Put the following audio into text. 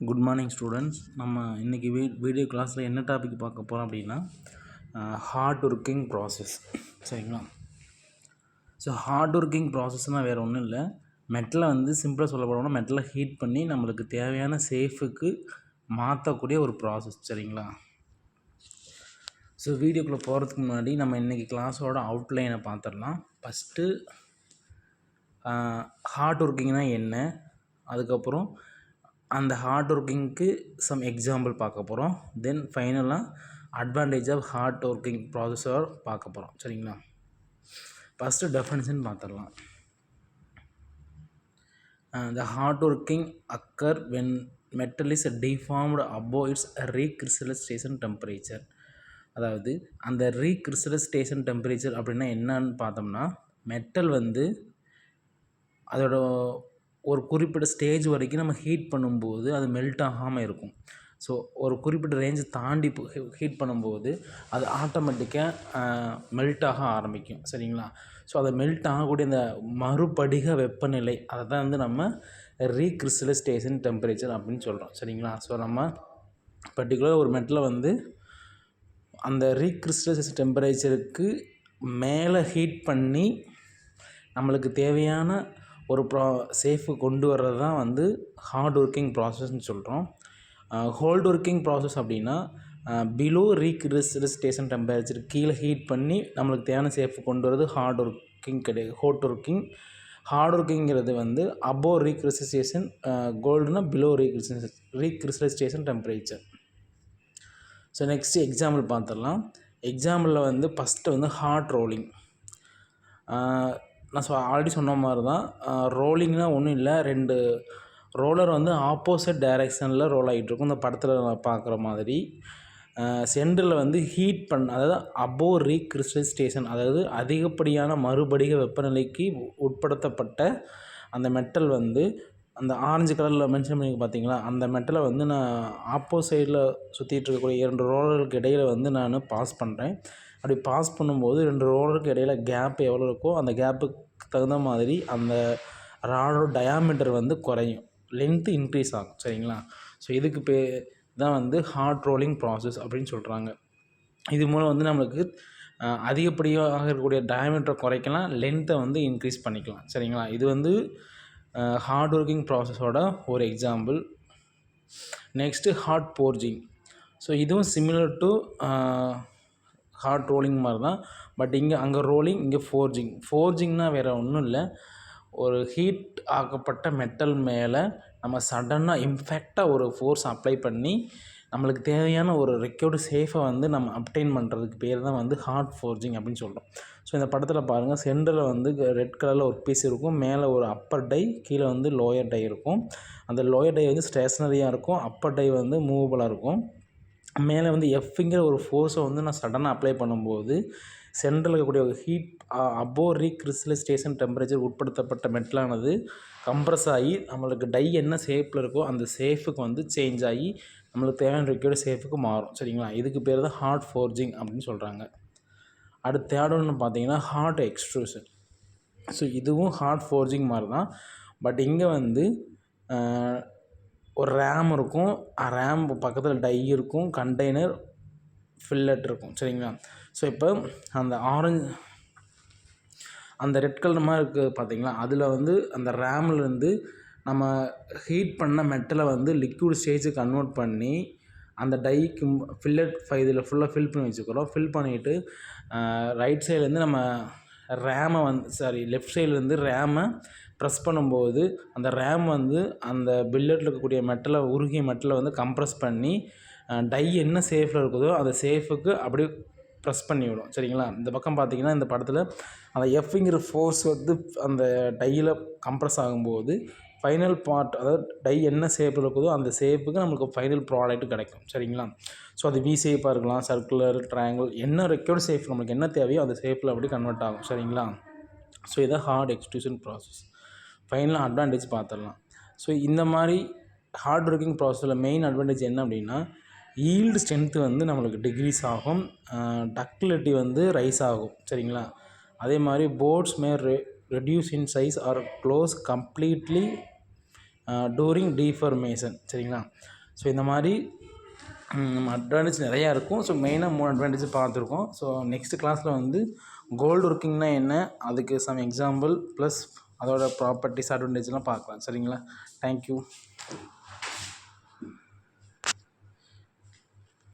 Good morning students. நம்ம இன்றைக்கி video கிளாஸில் என்ன டாபிக் பார்க்க போகிறோம் அப்படின்னா ஹார்ட் ஒர்க்கிங் ப்ராசஸ். சரிங்களா? ஸோ ஹார்ட் ஒர்க்கிங் ப்ராசஸ்னால் வேறு ஒன்றும் இல்லை, மெட்டலை வந்து சிம்பிளாக சொல்ல போனோம்னா மெட்டலை ஹீட் பண்ணி நம்மளுக்கு தேவையான சேஃபுக்கு மாற்றக்கூடிய ஒரு ப்ராசஸ். சரிங்களா? ஸோ வீடியோக்குள்ளே போகிறதுக்கு முன்னாடி நம்ம இன்றைக்கி கிளாஸோட அவுட்லைனை பார்த்துடலாம். ஃபஸ்ட்டு ஹார்ட் ஒர்க்கிங்னால் என்ன, அதுக்கப்புறம் அந்த ஹார்ட் ஒர்க்கிங்க்கு சம் எக்ஸாம்பிள் பார்க்க போகிறோம். தென் ஃபைனலாக advantage of hard working processes பார்க்க போகிறோம். சரிங்களா? ஃபஸ்ட்டு டெஃபினிஷன் பார்த்துடலாம். The hard working occur when metal is deformed above its recrystallization temperature. அதாவது அந்த ரீக்ரிஸ்டலைசேஷன் டெம்பரேச்சர் அப்படின்னா என்னன்னு பார்த்தோம்னா, மெட்டல் வந்து அதோட ஒரு குறிப்பிட்ட ஸ்டேஜ் வரைக்கும் நம்ம ஹீட் பண்ணும்போது அது மெல்ட் ஆகாமல் இருக்கும். ஸோ ஒரு குறிப்பிட்ட ரேஞ்சு தாண்டி ஹீட் பண்ணும்போது அது ஆட்டோமேட்டிக்காக மெல்ட் ஆக ஆரம்பிக்கும். சரிங்களா? ஸோ அதை மெல்ட் ஆகக்கூடிய அந்த மறுபடிக வெப்பநிலை அதை தான் வந்து நம்ம ரீக்ரிஸ்டலைசேஷன் டெம்பரேச்சர் அப்படின்னு சொல்கிறோம். சரிங்களா? ஸோ நம்ம பர்டிகுலர் ஒரு மெட்டலை வந்து அந்த ரீக்ரிஸ்டலைசேஷன் டெம்பரேச்சருக்கு மேலே ஹீட் பண்ணி நம்மளுக்கு தேவையான ஒரு சேஃபு கொண்டு வர்றது தான் வந்து ஹார்ட் ஒர்க்கிங் ப்ராசஸ்ன்னு சொல்கிறோம். ஹோல்ட் ஒர்க்கிங் ப்ராசஸ் அப்படின்னா பிலோ ரீக்ரிஸ்டலைசேஷன் டெம்பரேச்சர் கீழே ஹீட் பண்ணி நம்மளுக்கு தேவையான சேஃபு கொண்டு வரது ஹார்ட் ஒர்க்கிங் கிடையாது. ஹார்ட் ஒர்க்கிங்கிறது வந்து அபோவ் ரீக்ரிஸ்டலைசேஷன், கோல்டுனா below recrystallization temperature. So next example பார்த்துடலாம். எக்ஸாம்பிளில் வந்து ஃபஸ்ட்டு வந்து ஹார்ட் ரோலிங். நான் ஆல்ரெடி சொன்ன மாதிரி தான், ரோலிங்னால் ஒன்றும் இல்லை, 2 ரோலர் வந்து ஆப்போசிட் டைரெக்ஷனில் ரோல் ஆகிட்டுருக்கும். இந்த படத்தில் பார்க்குற மாதிரி சென்டரில் வந்து ஹீட் அதாவது அபோவ் ரீக்ரிஸ்டலைசேஷன், அதாவது அதிகப்படியான மறுபடிக வெப்பநிலைக்கு உட்படுத்தப்பட்ட அந்த மெட்டல் வந்து அந்த ஆரஞ்சு கலரில் மென்ஷன் பண்ணி பார்த்தீங்களா, அந்த மெட்டலை வந்து நான் ஆப்போசைடில் சுற்றிட்டு இருக்கக்கூடிய 2 ரோலருக்கு இடையில் வந்து நான் பாஸ் பண்ணுறேன். அப்படி பாஸ் பண்ணும்போது 2 ரோலருக்கு இடையில் கேப் எவ்வளோ இருக்கோ அந்த கேப்புக்கு தகுந்த மாதிரி அந்த ராடோட டயாமீட்டர் வந்து குறையும், லென்த்து இன்க்ரீஸ் ஆகும். சரிங்களா? ஸோ இதுக்கு தான் வந்து ஹார்ட் ரோலிங் ப்ராசஸ் அப்படின்னு சொல்கிறாங்க. இது மூலம் வந்து நம்மளுக்கு அதிகப்படியாக இருக்கக்கூடிய டயாமீட்டரை குறைக்கலாம், லென்த்தை வந்து இன்க்ரீஸ் பண்ணிக்கலாம். சரிங்களா? இது வந்து ஹார்ட் ஒர்க்கிங் ப்ராசஸோட ஒரு example. Next hard forging. So இதுவும் சிமிலர் டு ஹார்ட் ரோலிங் மாதிரி தான், பட் அங்கே ரோலிங், இங்கே ஃபோர்ஜிங்னால் வேறு ஒன்றும் இல்லை, ஒரு ஹீட் ஆக்கப்பட்ட மெட்டல் மேலே நம்ம சடனாக இம்பேக்டாக ஒரு ஃபோர்ஸ் அப்ளை பண்ணி நம்மளுக்கு தேவையான ஒரு ரெக்யர்டு சேஃபை வந்து நம்ம அப்டைன் பண்ணுறதுக்கு பேர் தான் வந்து ஹார்ட் ஃபோர்ஜிங் அப்படின்னு சொல்கிறோம். ஸோ இந்த படத்தில் பாருங்கள், சென்டரில் வந்து ரெட் கலரில் ஒரு பீஸ் இருக்கும், மேலே ஒரு அப்பர் டை, கீழே வந்து லோயர் டை இருக்கும். அந்த லோயர் டை வந்து ஸ்டேஷ்னரியாக இருக்கும், அப்பர் டை வந்து மூவபுளாக இருக்கும். மேலே வந்து எஃப்ங்கிற ஒரு ஃபோர்ஸை வந்து நான் சடனாக அப்ளை பண்ணும்போது சென்டரில் இருக்கக்கூடிய ஒரு ஹீட் அபோவ் ரீக்ரிஸ்டலைசேஷன் டெம்பரேச்சர் உட்படுத்தப்பட்ட மெட்டலானது கம்ப்ரஸ் ஆகி நம்மளுக்கு டை என்ன ஷேப்பில் இருக்கோ அந்த ஷேப்புக்கு வந்து சேஞ்ச் ஆகி நம்மளுக்கு தேவையான ரெக்யூர்டு ஷேப்புக்கு மாறும். சரிங்களா? இதுக்கு பேர் தான் ஹார்ட் ஃபோர்ஜிங் அப்படின்னு சொல்கிறாங்க. அடுத்து தேர்ட் ஒன்று பார்த்தீங்கன்னா ஹார்ட் எக்ஸ்ட்ரூஷன். ஸோ இதுவும் ஹார்ட் ஃபோர்ஜிங் மாதிரி தான், பட் இங்கே வந்து ஒரு ரேம் இருக்கும், ரேம் பக்கத்தில் டை இருக்கும், கண்டெய்னர் ஃபில்லட் இருக்கும். சரிங்களா? ஸோ இப்போ அந்த ரெட் கலர் மாதிரி இருக்குது பார்த்தீங்களா, அதில் வந்து அந்த ரேம்லேருந்து நம்ம ஹீட் பண்ண மெட்டலை வந்து லிக்விட் ஸ்டேஜுக்கு கன்வெர்ட் பண்ணி அந்த டைக்கு ஃபில்லட் இதில் ஃபுல்லாக ஃபில் பண்ணி வச்சுக்கிறோம். ஃபில் பண்ணிவிட்டு ரைட் சைட்லேருந்து நம்ம ரேமை லெஃப்ட் சைட்லேருந்து ரேமை ப்ரெஸ் பண்ணும்போது அந்த ரேம் வந்து அந்த பில்லட்டில் இருக்கக்கூடிய மெட்டலை, உருகிய மெட்டலை வந்து கம்ப்ரெஸ் பண்ணி டை என்ன சேஃபில் இருக்குதோ அந்த சேஃபுக்கு அப்படியே ப்ரெஸ் பண்ணி விடும். சரிங்களா? இந்த பக்கம் பார்த்தீங்கன்னா இந்த படத்தில் அந்த எஃப்ங்கிற ஃபோர்ஸ் வந்து அந்த டையில் கம்ப்ரெஸ் ஆகும்போது ஃபைனல் பார்ட், அதாவது டை என்ன ஷேப்பில் இருக்குதோ அந்த ஷேப்புக்கு நம்மளுக்கு ஃபைனல் ப்ராடக்ட் கிடைக்கும். சரிங்களா? ஸோ அது வி ஷேப்பாக இருக்கலாம், சர்க்குலர், ட்ரையாங்கிள், என்ன ரெக்யூர்டு ஷேப் நம்மளுக்கு என்ன தேவையோ அந்த ஷேப்பில் அப்படி கன்வெர்ட் ஆகும். சரிங்களா? ஸோ இதான் ஹார்ட் எக்ஸ்ட்ரூஷன் ப்ராசஸ். ஃபைனலாக அட்வான்டேஜ் பார்த்துடலாம். ஸோ இந்த மாதிரி ஹார்ட் ஒர்க்கிங் ப்ராசஸில் மெயின் அட்வான்டேஜ் என்ன அப்படின்னா, ஈல்டு ஸ்ட்ரென்த்து வந்து நம்மளுக்கு டிக்ரீஸ் ஆகும், டக்டிலிட்டி வந்து ரைஸ் ஆகும். சரிங்களா? அதே மாதிரி pores may reduce in size or close completely during deformation. சரிங்களா? ஸோ இந்த மாதிரி நம்ம அட்வான்டேஜ் நிறையா இருக்கும். ஸோ மெயினாக 3 அட்வான்டேஜ் பார்த்துருக்கோம். ஸோ நெக்ஸ்ட் கிளாஸில் வந்து கோல்டு ஒர்க்கிங்னா என்ன, அதுக்கு சம் எக்ஸாம்பிள் ப்ளஸ் அதோட ப்ராப்பர்ட்டிஸ் அட்வான்டேஜ்லாம் பார்க்கலாம். சரிங்களா? தேங்க்யூ.